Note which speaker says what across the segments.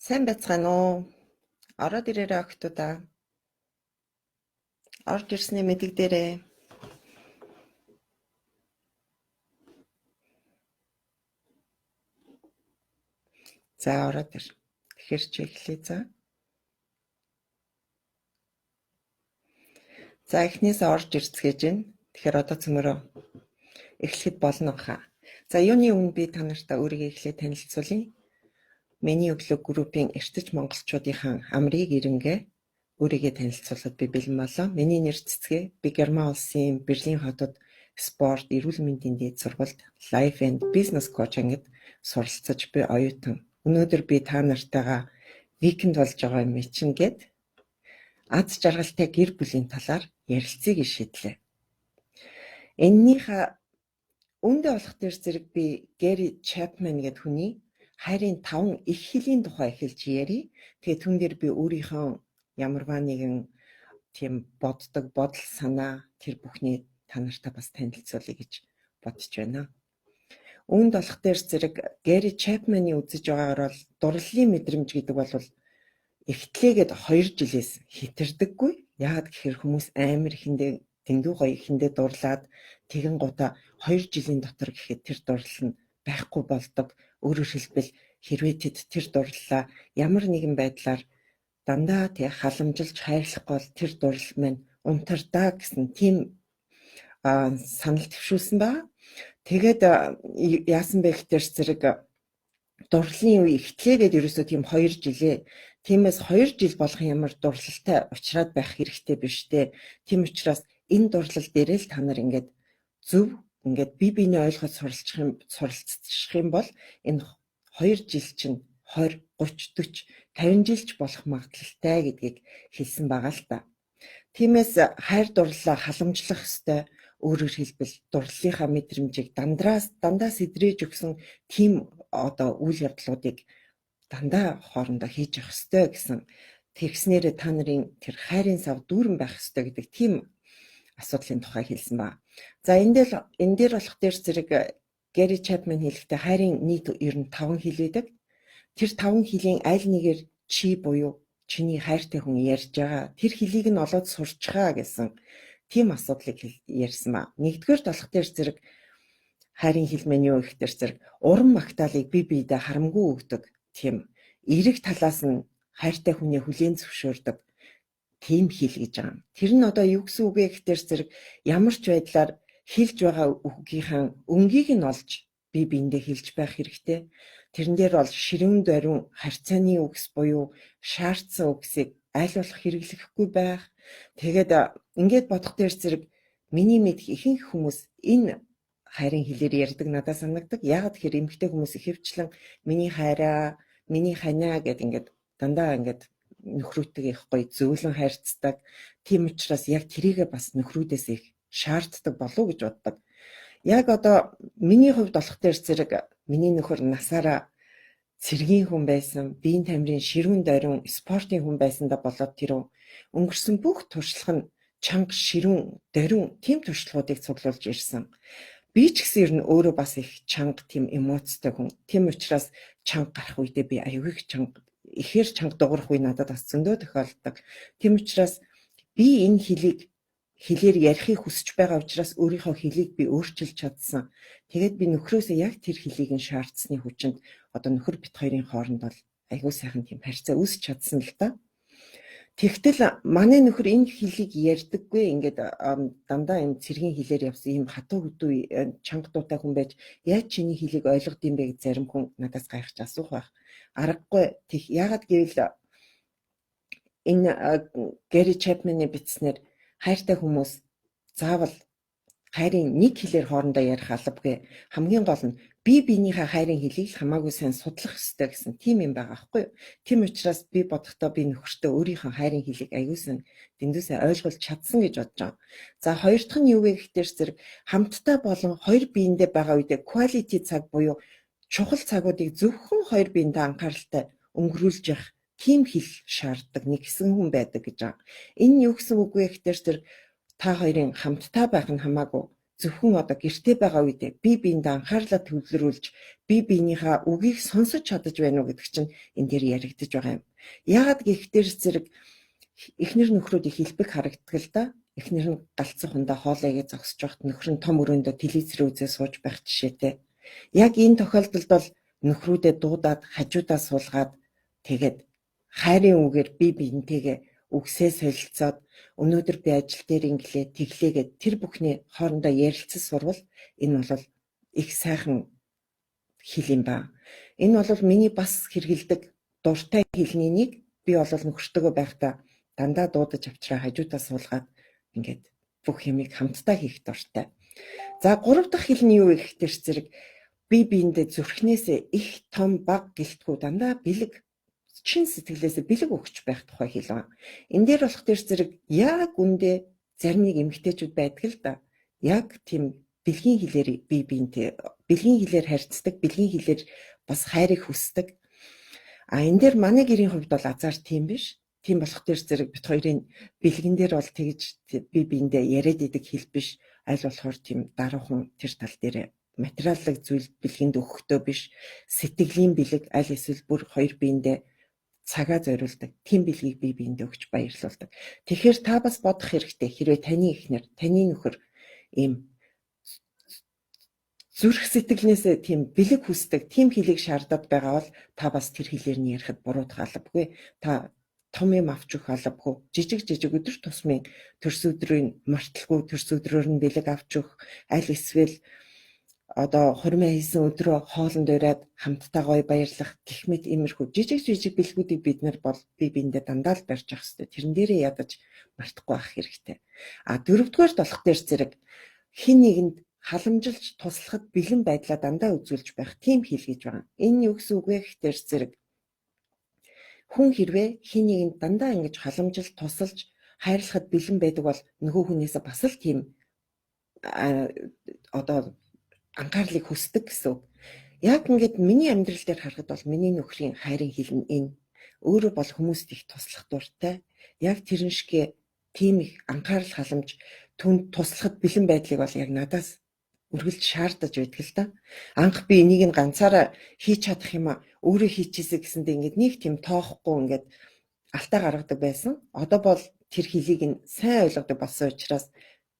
Speaker 1: Сайн байцгаана уу? Ороод ирээрэй охтуудаа. Орж ирснээ мэдэгдээрэй. За ороод ир. Тэгэхээр чи эхлэе за. За эхнээсээ орж ирцгээж байна. Тэгэхээр одоо цөмөрөө эхлэхэд болно хаа. За юуны өмнө би та нартай өөрийгөө эхлээд танилцуулъя. Миний өглөө группийн эртэж монголчуудынхаа амрыг ирэнгээ өөрийгөө танилцуулахад би бэлэн болоо. Миний нэр Цэцгээ. Би Герман улсын Берлин хотод спорт, эрүүл мэндийн дэд сургуульд Life and Business Coach ангид суралцаж би оюутан. Өнөөдөр би та нартайгаа викенд болж байгаа юм чинь гээд аз жаргалтай гэр бүлийн талаар ярилцгийг шийдлээ. Эннийхээ үндэ болох төр зэрэг би Гэри Чапман гэдэг хүний хайрын 5 их хэлийн тухай эхэлж ярий. Тэгээ түн дээр би өөрийнхөө ямарваа нэгэн тийм боддог бодол санаа тэр бүхний та нартай бас танилцуулъя гэж бодож байна. Үүнд болох дээр зэрэг Гэри Чапманы үзэж байгаагаар бол дурлалын мэдрэмж гэдэг бол эхтлээгээд 2 жилээс хитэрдэггүй. Яагаад гэхээр хүмүүс амар ихэндээ дэндүү гоё ихэндээ дурлаад тэгэн гута 2 жилийн дотор гэхэд тэр дурлал нь байхгүй болдог. Өөрөөр хэлбэл хэрвээ тэд тэр дурлалаа ямар нэгэн байдлаар дандаа тэг халамжилж хайрлахгүй бол тэр дурлал маань унтардаа гэсэн тийм санал төвшүүлсэн ба. Тэгээд яасан бэ гэхээр зэрэг дурлалын үе эхтлээгээд ерөөсөө тийм 2 жилээ. Тиймээс 2 жил болгон ямар дурлалтай уулзраад байх хэрэгтэй биш дээ. Тийм учраас энэ дурлал дээрээ л та нар ингээд зөв ингээд бие биенээ ойлгож суралцчих юм бол энэ 2 жил чинь 20, 30, 40, 50 жилч болох магадлалтай гэдгийг хэлсэн байгаа л та. Тиймээс хайр дурлалаа халамжлах ёстой. Өөрөөр хэлбэл дурлалынхаа мэдрэмжийг дандаа сэдрээж өгсөн тийм одоо үйл явдлуудыг дандаа хоорондоо хийж явах ёстой гэсэн тэгснээрээ та нарын тэр хайрын сав дүүрэн байх ёстой гэдэг тийм асуудлын тухай хэлсэн ба. За энэ дээр болох дээр зэрэг Гэри Чапман хэлэхдээ хайрын нийт ер нь 5 хэл байдаг. Тэр 5 хэлийн аль нэгээр чи буюу чиний хайртай хүн ярьж байгаа. Тэр хэлийг нь олоод сурчгаа гэсэн тийм асуудлыг ярьсан ба. Нэгдүгээр болох дээр зэрэг хайрын хэл мань юу гэхээр зэрэг уран магтаалыг бие биедээ харамгүй өгдөг. Тийм эрэг талаас нь хайртай хүнээ хүлээн зөвшөөрдөг тийм хэл гэж байгаа. Тэр нь одоо юу гэсэн үг вэ гэхээр зэрэг ямар ч байдлаар хэлж байгаа үгийнхаа өнгийг нь олж бие биендээ хэлж байх хэрэгтэй. Тэрэн дээр бол ширүүн дөрвөн харьцааны үгс буюу шаардсан үгсийг аль болох хэрэглэхгүй байх. Тэгээд ингээд бодох дээр зэрэг миний мэдх ихэнх хүмүүс энэ хайрын хэлээр ярьдаг надад санагддаг. Яагаад гэхээр эмэгтэй хүмүүс ихэвчлэн миний хайраа, миний ханаа гэдэг ингээд дандаа ингээд нөхрөөтэйгээ их гоё зөөлөн хайрцдаг. Тийм учраас яг тэрийгээ бас нөхрүүдээс их шаарддаг болов уу гэж боддог. Яг одоо миний хувьд болох дээр зэрэг миний нөхөр насаараа цэргийн хүн байсан, биеийн тамирын ширүүн дөрвөн спортын хүн байсандаа болоод тэр өнгөрсөн бүх туршлага нь чанга ширүүн дөрвөн тийм туршлагуудыг цуглуулж ирсэн. Би ч гэсэн ер нь өөрөө бас их чанга тийм эмоцтой хүн. Тийм учраас чанга гарах үедээ би аюул их чанга ихээр чанга дуурах үе надад бас зөндөө тохиолддог. Тийм учраас би энэ хэлээр ярихыг хүсэж байгаа учраас өөрийнхөө хэлийг би өөрчилж чадсан. Тэгээд би нөхрөөсөө яг тэр хэлийг нь шаардсны хүчинд одоо нөхөр бит хоёрын хооронд бол аюул сайхан тийм харьцаа үүсч чадсан л да. Тэгтэл манай нөхөр энэ хэлийг ярьдаггүй ингээд дандаа юм цэргийн хэлээр явсан юм хатуу хөдөө чанга дуутай хүн байж яаж чиний хэлийг ойлгод юм бэ гэж зарим хүн надаас гайхаж асуух байх. Аргагүй тийх яагаад гэвэл энэ Гэри Чапманы бичснээр хайртай хүмүүс заавал хайрын нэг хэлээр хоорондоо ярих албагүй. Хамгийн гол нь бие биенийхээ хайрын хэлийг хамаагүй сайн судлах ёстой гэсэн тийм юм байгаа байхгүй юу? Тийм учраас би бодохдоо би нөхөртөө өөрийнхөө хайрын хэлийг аюулсан дэндүүсээ ойлгуулж чадсан гэж бодож байгаа. За хоёр дахь нь юу вэ гэхээр зэрэг хамтдаа болон хоёр биендээ байгаа үедээ quality цаг буюу чухал цагуудыг зөвхөн хоёр биендээ анхааралтай өнгөрүүлж явах тийм хэл шаарддаг нэг хэсэг хүн байдаг гэж байгаа. Энэ юу гэсэн үг вэ гэхээр зэрэг та хоёрын хамтдаа байх нь хамаагүй зөвхөн одоо гэртээ байгаа үедээ бие биендээ анхаарлаа төвлөрүүлж бие биенийхээ үгийг сонсож чадаж байна уу гэдэг чинь энэ дээр яригдж байгаа юм. Яагаад гэхээр зэрэг эхнэр нөхрүүд их илбэг харагддаг л да. Эхнэр нь галцсан хундаа хоолойгээ зогсож байхад нөхөр нь том өрөөндөө телевизээр үзээ сууж байх жишээтэй. Яг энэ тохиолдолд бол нөхрүүдэд дуудаад хажуудаа суулгаад тэгээд хайрын үгээр бие биентэйгээ үгсээ солилцоод өнөөдөр би ажил дээр инглээ тэглээгээд тэр бүхний хоорондоо ярилцсан сурвал энэ бол их сайхан хэл юм ба. Энэ бол миний бас хэрэгэлдэг дуртай хэлний нэг. Би бол нөхөртөөгөө байхдаа дандаа дуудаж авчраа хажуудаа суулгаад ингээд бүх юмыг хамтдаа хийх дуртай. За 3 дахь хэл нь юу гэхээр зэрэг бие биендээ зүрхнээсээ их том баг гэлтгүү дандаа бэлэг чин сэтгэлээсээ бэлэг өгч байх тухай хэл байна. Энэ дээр болох тэр зэрэг яг үндэ зарим нэг эмэгтэйчүүд байдаг л да. Яг тийм бэлгийн хэлээр бие биентэй бэлгийн хэлээр харьцдаг, бэлгийн хэлээр бас хайрыг хүсдэг. Энэ дээр манай гэрийн хувьд бол азар тийм биш. Тийм болох тэр зэрэг бит хоёрын бэлгэн дээр бол тэгж бие биендээ яриад идэг хэл биш. Аль болохоор тийм даруухан тэр тал дээр материаллык зүйл бэлгэнд өгөхдөө биш. Сэтгэлийн бэлэг аль эсвэл бүр хоёр биендээ цагаа зориулдаг. Тийм бэлгийг бие биендээ өгч баярлуулдаг. Тэгэхээр та бас бодох хэрэгтэй. Хэрвээ таны эхнэр, таны нөхөр ийм зүрх сэтгэлнээсээ тийм бэлэг хүсдэг, тийм хэлийг шаардаад байгаа бол та бас тэр хэлээр нь ярихад буруудах албагүй. Та том юм авч өгөх албагүй. Жижиг өдөр тусмын төрс өдрийн марталгүй төрс өдрөөр нь бэлэг авч өгөх, аль эсвэл одоо хурмаа хийсэн өдрөө хоолнд ураад хамтдаа гоё баярлах гэх мэт иймэрхүү жижиг бэлгүүдийг бид нар бол бие биендээ дандаа л барьж явах хэрэгтэй. Тэрэн дээрээ ядаж мартахгүй байх хэрэгтэй. Дөрөвдүгээр болох дээр зэрэг хин нэгэнд халамжилж туслахад бэлэн байдлаа дандаа үзүүлж байх тийм хэл гэж байна. Энэ юу гэсэн үг вэ гэхээр зэрэг хүн хэрвээ хин нэгэнд дандаа ингэж халамжилж тусалж хайрлахад бэлэн байдаг бол нөгөө хүнээс бас л тийм одоо анхаарлыг хүсдэг гэсэн. Яг ингээд миний амьдрал дээр харахад бол миний нөхрийн хайрын хэл нь энэ. Өөрөө бол хүмүүст их туслах дуртай. Яг тэрэн шигэ тийм их анхаарал халамж түнд туслахад бэлэн байдлыг бол яг надаас үргэлж шаардаж байдаг л да. Анх би энийг нь ганцаараа хийж чадах юм а өөрөө хийчихээсэ гэсэндээ ингээд нэг тийм тоохгүй ингээд алтаа гаргадаг байсан. Одоо бол тэр хэлийг нь сайн ойлгодог болсон учраас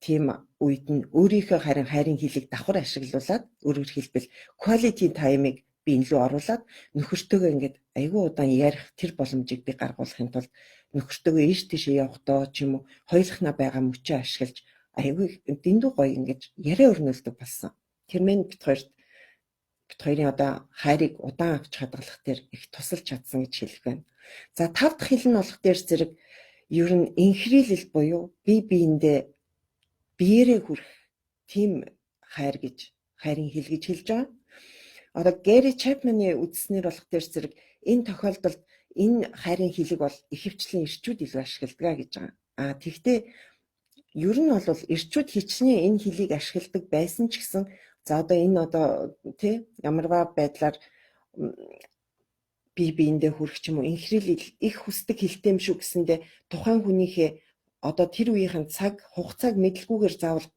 Speaker 1: тийм үед нь өөрийнхөө хайрын хэлийг давхар ашиглуулад өөрөөр хэлбэл quality time-ыг би энэ рүү оруулаад нөхөртөөгөө ингээд айгүй удаан ярих тэр боломжийг би гаргуулахын тулд нөхөртөөгөө ийш тийшээ явахдаа ч юм уу хоёулахнаа байгаа мөчөө ашиглаж айгүй дэндүү гоё ингэж яриа өрнүүлдэг болсон. Тэрмэн бит хоёрын одоо хайрыг удаан авч хадгалах дээр их тусалж чадсан гэж хэлэх байна. За 5 дахь хэл нь болох дээр зэрэг ер нь инхрийлэл буюу бие биендээ биеэрээ хүрэх тийм хайрын хэл гэж хэлж байгаа. Одоо Гэри Чапманы үзснээр болох дээр зэрэг энэ тохиолдолд энэ хайрын хэлийг бол ихэвчлэн эрчүүд илүү ашигладаг гэж байгаа. Тэгвэл ер нь бол эрчүүд хичнээн энэ хэлийг ашигладаг байсан ч гэсэн за одоо энэ ямарваа байдлаар бие биендээ хүрэх ч юм уу инхрийлэл их хүсдэг хэлтэй юм шүү гэсэндээ тухайн хүнийхээ одоо тэр үеийнхэн хугацааг мэдлгүйгээр заавал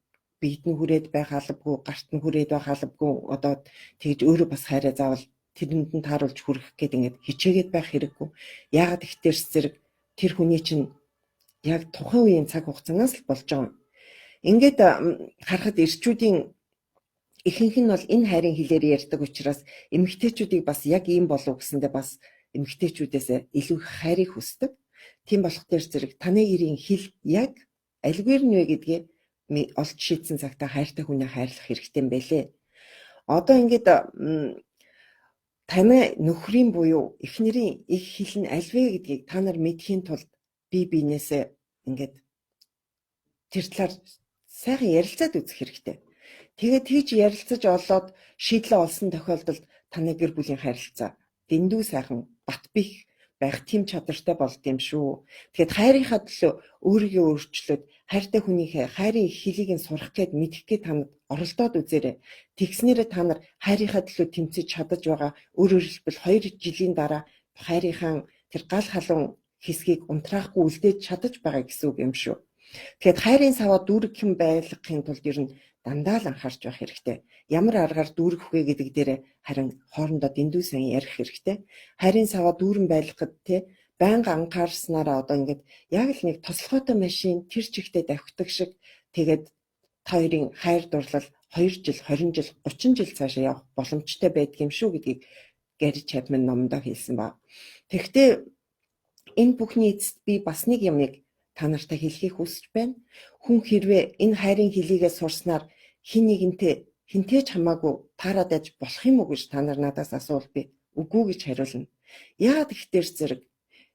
Speaker 1: биед нь хүрээд байх албагүй, гарт нь хүрээд байх албагүй одоо тэгж өөрөө бас хайраа заавал тэрэнд нь тааруулж хүрэх гээд ингээд хичээгээд байх хэрэггүй. Яагаад гэхээр зэрэг тэр хүний чинь яг тухайн үеийн цаг хугацаанаас л болж байгаа. Ингээд харахад эрчүүдийн ихэнх нь бол энэ хайрын хэлээр ярьдаг учраас эмэгтэйчүүдийг бас яг ийм болов гэсэндээ бас эмэгтэйчүүдээс илүү хайрыг хүсдэг. Тийм болох дээр зэрэг таны гэрийн хэл яг альвэр нь вэ гэдгээ олж шийдсэн цагтаа хайртай хүнээ хайрлах хэрэгтэй юм байлээ. Одоо ингээд таны нөхрийн буюу эхнэрийн их хэл нь аль вэ гэдгийг та нар мэдхийн тулд бие биенээсээ ингээд тэр талаар сайхан ярилцаад үзэх хэрэгтэй. Тэгээд тийж ярилцаж олоод шийдлээ олсон тохиолдолд таны гэр бүлийн харилцаа дэндүү сайхан бат бих байх тийм чадвартай болд юм шүү. Тэгэхэд хайрынхаа төлөө өөрийгөө өөрчлөөд хайртай хүнийхээ хайрын хэлийг нь сурах гээд мэдэх гээд та нар оролдоод үзээрэй. Тэгснээрээ та нар хайрынхаа төлөө тэмцэж чадаж байгаа. Өөрөөр хэлбэл 2 жилийн дараа хайрынхаа тэр гал халуун хэсгийг унтраахгүй үлдээж чадаж байгаа гэсэн үг юм шүү. Тэгэхээр хайрын саваа дүүргхэн байлгахын тулд ер нь дандаа л анхаарч байх хэрэгтэй. Ямар аргаар дүүрэх вэ гэдэг дээр харин хоорондоо дэндүү сайн ярих хэрэгтэй. Хайрын саваа дүүрэн байлгахад байнга анхаарснараа одоо ингээд яг л нэг тослогоотой машин тэр чигтээ давхдаг шиг тэгээд хоёрын хайр дурлал 2 жил, 20 жил, 30 жил цаашаа явах боломжтой байдаг юм шүү гэдгийг Гэри Чапман номдоо хэлсэн ба. Тэгэхдээ энэ бүхний эцэст би бас нэг юмыг та нартай хэлхийг хүсэж байна. Хүн хэрвээ энэ хайрын хилийгээ сурснаар хин хинтэй ч хамаагүй таарад аж болох юм уу гэж та нар надаас асуувал би үгүй гэж хариулна. Яагаад гэхээр зэрэг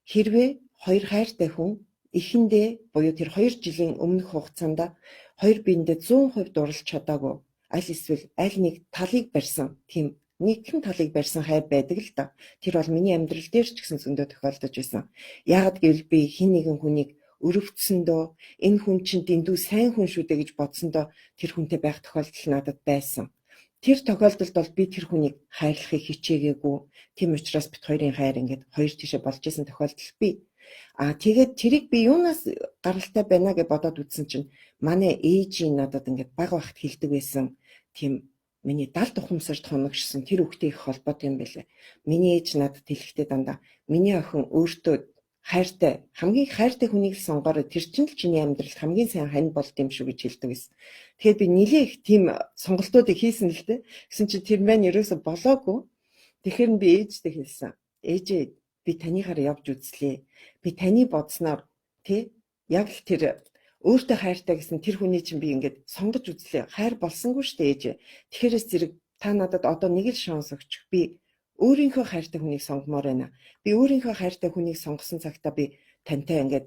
Speaker 1: хэрвээ хоёр хайртай хүн эхэндээ буюу тэр 2 жилийн өмнөх хугацаанд хоёр биендээ 100% дурлж чадаагүй аль эсвэл аль нэг талыг барьсан тийм нэгэн талыг барьсан хайр байдаг л да. Тэр бол миний амьдрал дээр ч гэсэн зөндөө тохиолдож байсан. Яагаад гэвэл би хин нэгэн хүнийг өрөвдсөндөө энэ хүн чинь дэндүү сайн хүн шүү дээ гэж бодсондоо тэр хүнтэй байх тохиолдол надад байсан. Тэр тохиолдолд бол би тэр хүнийг хайрлахыг хичээгээгүй. Тийм учраас бид хоёрын хайр ингээд хоёр тишээ болж исэн тохиолдол бий. Тэгээд тэрийг би юунаас гаралтай байна гэж бодоод үзсэн чинь манай ээжийн надад ингээд баг багт хэлдэг байсан. Тийм миний далд ухамсарт хоногшсон тэр үгтэй их холбоотой юм байлаа. Миний ээж надад хэлэхдээ дандаа миний охин өөртөө хайртай хамгийн хайртай хүнийг л сонгоорой, тэр чинь л чиний амьдралд хамгийн сайн хань болд юм шүү гэж хэлдэг байсан. Тэгэхээр би нэлээ их тийм сонголтуудыг хийсэн л дээ. Гэсэн чинь тэр маань ерөөсө болоогүй. Тэгэхээр би ээжтэй хэлсэн. Ээжээ би танийхаар явж үзлээ. Би таны бодсноор яг л тэр өөртөө хайртай гэсэн тэр хүний чинь би ингээд сонгож үзлээ. Хайр болсонгүй шүү дээ ээж. Тэгэхээрээс зэрэг та надад одоо нэг л шанс өгч. Би өөрийнхөө хайртай хүнийг сонгомоор байна. Би өөрийнхөө хайртай хүнийг сонгосон цагтаа би тантай ингээд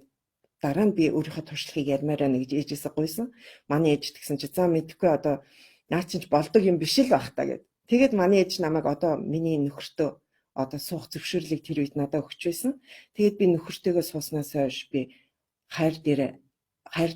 Speaker 1: дараа нь би өөрийнхөө туршлагыг ярмаар байна гэж ээжээсээ гуйсан. Манай ээж тэгсэн чи за мэдхгүй одоо наа чинь болдог юм биш л байх та гэд. Тэгээд манай ээж намайг одоо миний нөхөртөө одоо суух зөвшөөрлийг тэр үед надад өгч байсан. Тэгээд би нөхөртөөгөө сууснаас хойш би хайр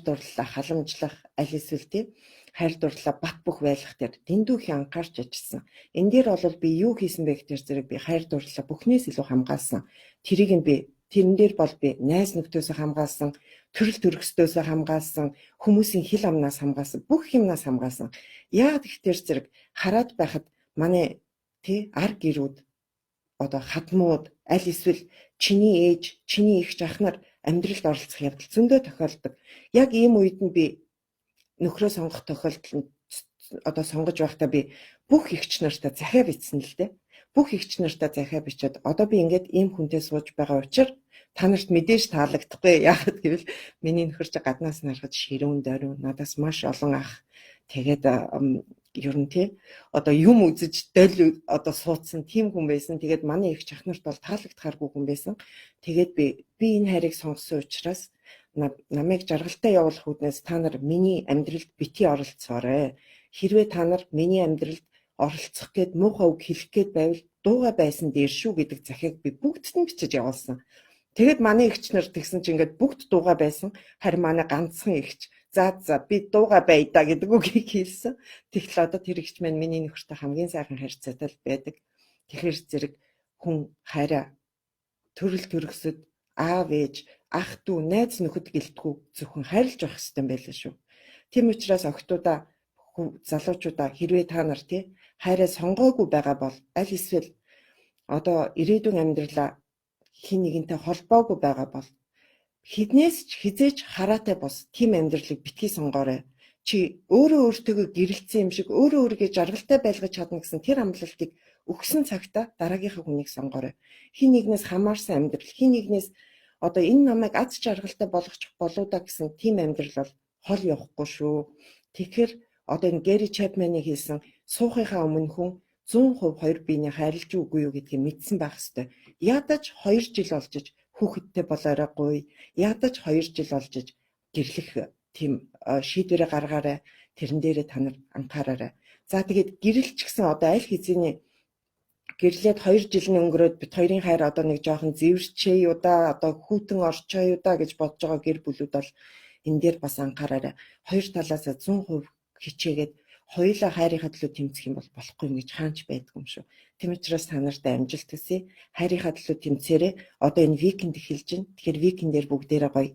Speaker 1: дурлалаа халамжлах аль эсвэл хайр дурлалаа бат бөх байлгах дээр дэндүү их анхаарч ажилласан. Энэ дээр бол би юу хийсэн бэ гэхээр зэрэг би хайр дурлалаа бүхнээс илүү хамгаалсан. Тэрэн дээр бол би найз нөхдөөсөө хамгаалсан, төрөл төрөстөөс хамгаалсан, хүмүүсийн хил амнаас хамгаалсан, бүх юмнаас хамгаалсан. Яагаад гэхээр зэрэг хараад байхад манай ар гэрүүд одоо хадмууд аль эсвэл чиний ээж, чиний эх жахнар амьдралд оролцох явдал зөндөө тохиолддог. Яг ийм үед нь би нөхрөө сонгох тохиолдолд одоо сонгож байхдаа би бүх эгч нартай захиа бичсэн л дээ. Бүх эгч нартай захиа бичээд одоо би ингээд ийм хүнтэй сууж байгаа учраас та нарт мэдээж таалагдахгүй. Яагаад гэвэл миний нөхөр чи гаднаас нарахад ширүүн дөрөв надаас маш олон ах тэгээд ер нь одоо юм үзэж дөл одоо суудсан тийм хүн байсан. Тэгээд манай их чахнарт бол таалагдхааргүй хүн байсан. Тэгээд би энэ хайрыг сонгосон учраас намайг жаргалтай явуулах үүднээс та нар миний амьдралд битгий оролцоорой. Хэрвээ та нар миний амьдралд оролцох гээд муухай үг хэлэх гээд байвал дууга байсан дээр шүү гэдэг захиаг би бүгдд нь бичиж явуулсан. Тэгээд манай эгч нар тэгсэн чинь ингээд бүгд дууга байсан. Харин манай ганцхан эгч за би дууга байда гэдэг үгийг хэлсэн. Тэгтэл одоо тэр эгч маань миний нөхөртэй хамгийн сайхан харьцаатай байдаг. Тэгэхээр зэрэг хүн хайраа төрөл төрөсөд аав ээж, ах дүү, найз нөхөд гэлтгүү зөвхөн хайрлаж байх хэрэгтэй байлаа шүү. Тийм учраас охтуудаа залуучуудаа хэрвээ та нар хайраа сонгоогүй байгаа бол аль эсвэл одоо ирээдүйн амьдралаа хин нэгэнтэй холбоогүй байгаа бол хіднээс ч хизээж хараатай бос тийм амьдралыг битгий сонгоорой. Чи өөрөө өөртөөгөө гэрэлцсэн юм шиг өөрөө өөрийгөө жаргалтай байлгаж чадна гэсэн тэр амлалтыг өгсөн цагта дараагийнхаа хүнийг сонгоорой. Хин нэгнээс хамаарсан амьдрал, хин нэгнээс одоо энэ намайг аз жаргалтай болгочих болоо да гэсэн тийм амьдрал бол хол явахгүй шүү. Тэгэхээр одоо энэ Гэри Чапманы хэлсэн суухынхаа өмнө хүн 100% хоёр биений хайрлаж үгүй юу гэдгийг мэдсэн байх ёстой. Ядаж 2 жил болж иж хүүхэдтэй болооройгүй. Ядаж 2 жил болж иж гэрлэх тийм шийдвэрээ гаргаарай. Тэрэн дээрээ та нар анхаараарай. За тэгээд гэрэлч гэсэн одоо аль хэзээний гэрлээд 2 жил нь өнгөрөөд бит хоёрын хайр одоо нэг жоохон зэвэрчээ юу да одоо хүүтэн орчоо юу да гэж бодож байгаа гэр бүлүүд бол энэ дээр бас анхаараарай. Хоёр талаас 100% хичээгээд хоёулаа хайрынхаа төлөө тэмцэх юм бол болохгүй юм гэж хаанч байдгүй юм шүү. Тийм учраас та нартай амжилт хүсье. Хайрынхаа төлөө тэмцээрэй. Одоо энэ викенд эхэлж байна. Тэгэхээр викендээр бүгдээрээ гоё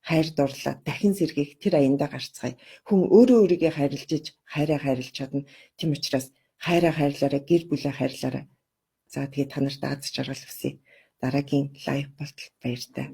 Speaker 1: хайр дурлаа дахин сэргийх тэр аяндаа гарцгаая. Хүн өөрөө өөрийгөө хайрлаж хайраа хайрлаж чадна. Тийм учраас хайраа хайрлаарай, гэр бүлээ хайрлаарай. За тэгээ та нарт аз жаргал хүсье. Дараагийн лайв болтол баяртай.